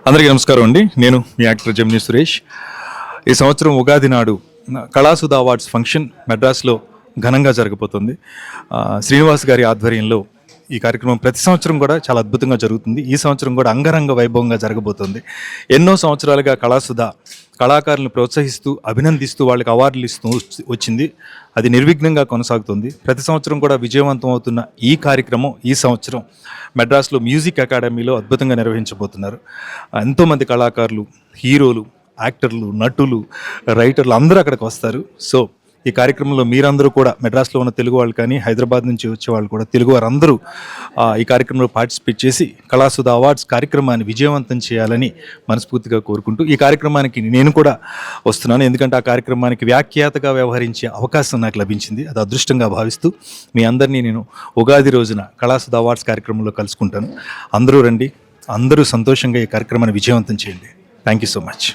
అందరికీ నమస్కారం అండి. నేను మీ యాక్టర్ జమినీ సురేష్. ఈ సంవత్సరం ఉగాది నాడు కళాసుధ అవార్డ్స్ ఫంక్షన్ మెడ్రాస్లో ఘనంగా జరగబోతుంది. శ్రీనివాస్ గారి ఆధ్వర్యంలో ఈ కార్యక్రమం ప్రతి సంవత్సరం కూడా చాలా అద్భుతంగా జరుగుతుంది. ఈ సంవత్సరం కూడా అంగరంగ వైభవంగా జరగబోతుంది. ఎన్నో సంవత్సరాలుగా కళాసుధ కళాకారులను ప్రోత్సహిస్తూ అభినందిస్తూ వాళ్ళకి అవార్డులు ఇస్తూ వచ్చింది. అది నిర్విఘ్నంగా కొనసాగుతుంది. ప్రతి సంవత్సరం కూడా విజయవంతం అవుతున్న ఈ కార్యక్రమం ఈ సంవత్సరం మెడ్రాస్లో మ్యూజిక్ అకాడమీలో అద్భుతంగా నిర్వహించబోతున్నారు. ఎంతోమంది కళాకారులు, హీరోలు, యాక్టర్లు, నటులు, రైటర్లు అందరూ అక్కడికి వస్తారు. సో ఈ కార్యక్రమంలో మీరందరూ కూడా మెడ్రాస్లో ఉన్న తెలుగు వాళ్ళు కానీ హైదరాబాద్ నుంచి వచ్చే వాళ్ళు కూడా తెలుగు వారందరూ ఈ కార్యక్రమంలో పార్టిసిపేట్ చేసి కళాసుధ అవార్డ్స్ కార్యక్రమాన్ని విజయవంతం చేయాలని మనస్ఫూర్తిగా కోరుకుంటూ ఈ కార్యక్రమానికి నేను కూడా వస్తున్నాను. ఎందుకంటే ఆ కార్యక్రమానికి వ్యాఖ్యాతగా వ్యవహరించే అవకాశం నాకు లభించింది. అది అదృష్టంగా భావిస్తూ మీ అందరినీ నేను ఉగాది రోజున కళాసుధ అవార్డ్స్ కార్యక్రమంలో కలుసుకుంటాను. అందరూ రండి, అందరూ సంతోషంగా ఈ కార్యక్రమాన్ని విజయవంతం చేయండి. Thank you so much.